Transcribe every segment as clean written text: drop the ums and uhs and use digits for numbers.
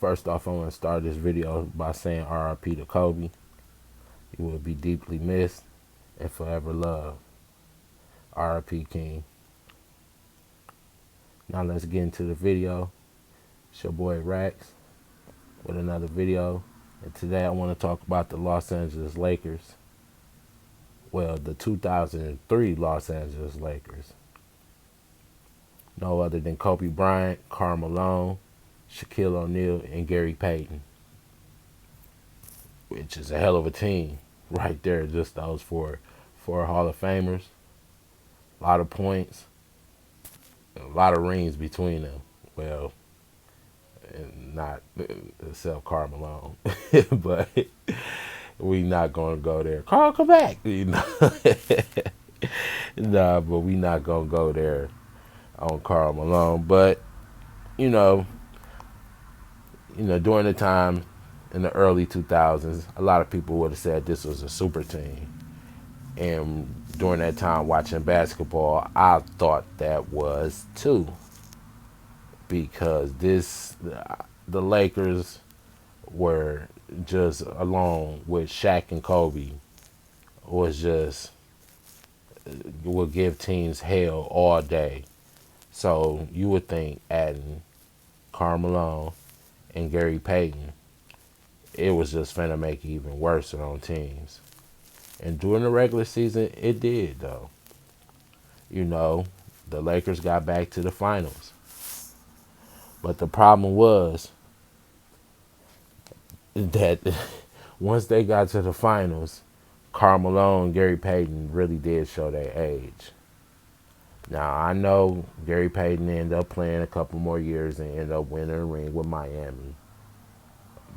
First off, I want to start this video by saying R.I.p. to Kobe. He will be deeply missed and forever loved. R.I.p. King. Now let's get into the video. It's your boy Rax with another video. And today I want to talk about the Los Angeles Lakers. Well, the 2003 Los Angeles Lakers. No other than Kobe Bryant, Karl Malone, Shaquille O'Neal, and Gary Payton. Which is a hell of a team right there. Just those four Hall of Famers. A lot of points. A lot of rings between them. Well, not except Karl Malone. But we not going to go there. Carl, come back. Nah, but we not going to go there on Karl Malone. But, you know, during the time in the early 2000s, a lot of people would have said this was a super team. And during that time watching basketball, I thought that was too. Because the Lakers were just, along with Shaq and Kobe, was just, will give teams hell all day. So you would think adding Karl Malone and Gary Payton, it was just finna make it even worse on teams. And during the regular season, it did, though. The Lakers got back to the finals. But the problem was that once they got to the finals, Karl Malone and Gary Payton really did show their age. Now, I know Gary Payton ended up playing a couple more years and ended up winning a ring with Miami.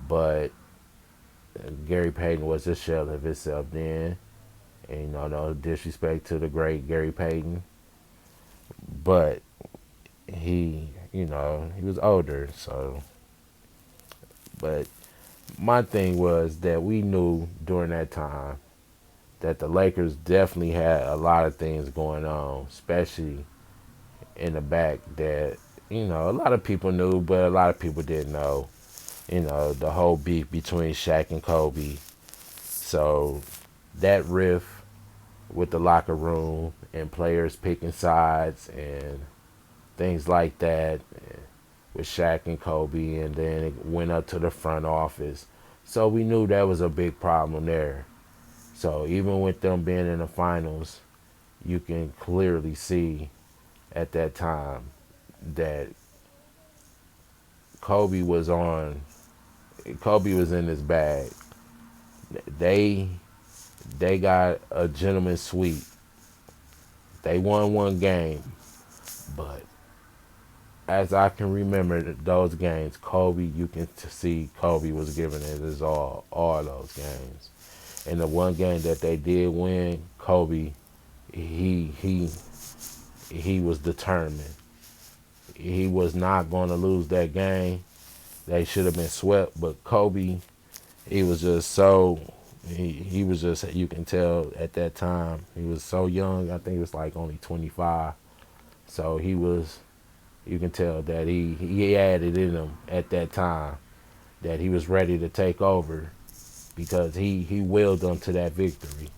But Gary Payton was a shell of himself then. And, no disrespect to the great Gary Payton. But he was older, so. But my thing was that we knew during that time that the Lakers definitely had a lot of things going on, especially in the back that, a lot of people knew, but a lot of people didn't know. The whole beef between Shaq and Kobe. So that riff with the locker room and players picking sides and things like that with Shaq and Kobe, and then it went up to the front office. So we knew that was a big problem there. So even with them being in the finals, you can clearly see at that time that Kobe was in his bag. They got a gentleman's sweep. They won one game, but as I can remember those games, you can see Kobe was giving it his all those games. And the one game that they did win, Kobe, he was determined. He was not going to lose that game. They should have been swept, but Kobe, he was just so, he was just, you can tell at that time, he was so young. I think he was like only 25. So you can tell that he had it in him at that time, that he was ready to take over, because he willed them to that victory.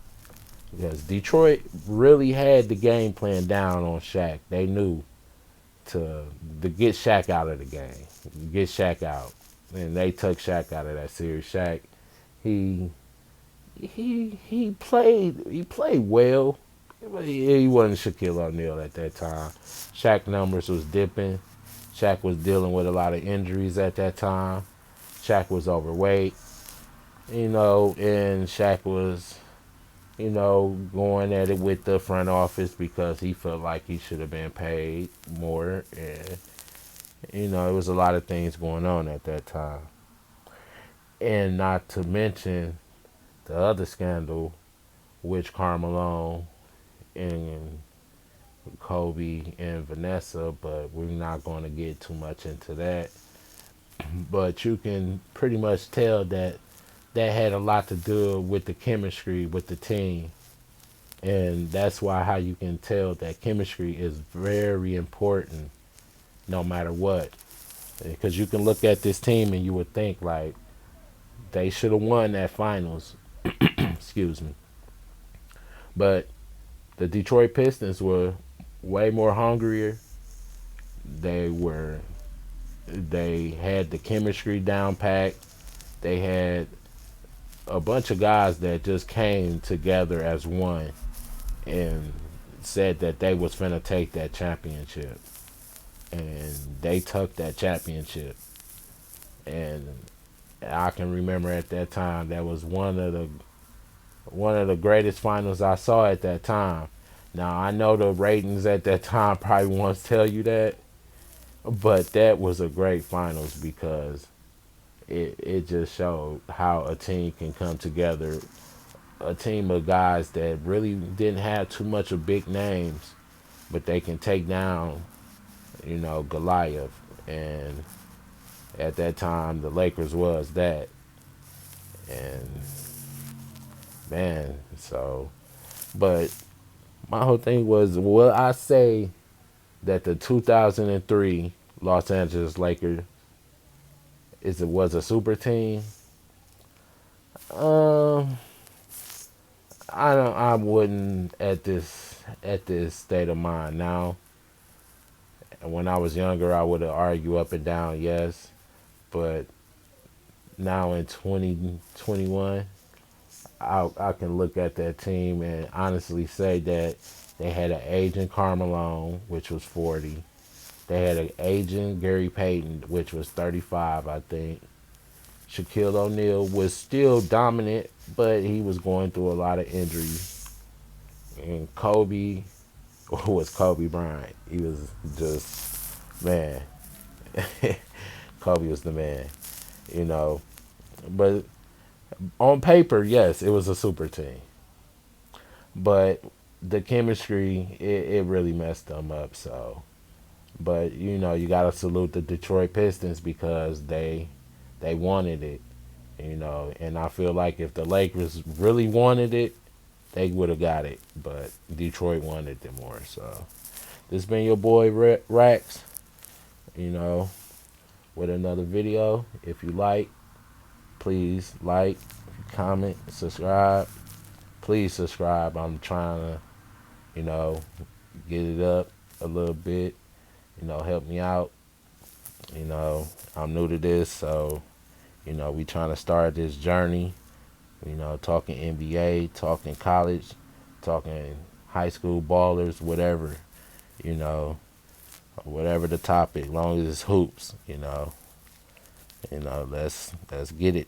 Because Detroit really had the game plan down on Shaq. They knew to get Shaq out of the game, get Shaq out, and they took Shaq out of that series. Shaq, he played well. He wasn't Shaquille O'Neal at that time. Shaq numbers was dipping. Shaq was dealing with a lot of injuries at that time. Shaq was overweight, and Shaq was, going at it with the front office because he felt like he should have been paid more. And, it was a lot of things going on at that time. And not to mention the other scandal, which Karl Malone and Kobe and Vanessa, but we're not going to get too much into that. But you can pretty much tell that had a lot to do with the chemistry with the team. And that's why how you can tell that chemistry is very important no matter what. Because you can look at this team and you would think like they should have won that finals. Excuse me. But the Detroit Pistons were way more hungrier. They were they had the chemistry down packed. They had a bunch of guys that just came together as one and said that they was finna take that championship. And they took that championship. And I can remember at that time that was one of the greatest finals I saw at that time. Now I know the ratings at that time probably won't tell you that, but that was a great finals because it just showed how a team can come together. A team of guys that really didn't have too much of big names, but they can take down, Goliath. And at that time, the Lakers was that. And man, so, but my whole thing was, will I say that the 2003 Los Angeles Lakers was a super team? Um, I wouldn't at this state of mind now. When I was younger, I would have argued up and down, yes, but now in 2021, I can look at that team and honestly say that they had an aging Carmelo, which was 40. They had an aging Gary Payton, which was 35, I think. Shaquille O'Neal was still dominant, but he was going through a lot of injuries. And Kobe was Kobe Bryant. He was just, man. Kobe was the man, you know. But on paper, yes, it was a super team. But the chemistry, it really messed them up. So, but you gotta salute the Detroit Pistons because they wanted it, and I feel like if the Lakers really wanted it, they would have got it. But Detroit wanted it more. So this been your boy Rex, you know, with another video. If you please comment, subscribe. Please subscribe. I'm trying to, you know, get it up a little bit. Help me out. I'm new to this, so we trying to start this journey. Talking NBA, talking college, talking high school ballers, whatever. You know, whatever the topic, long as it's hoops. Let's get it.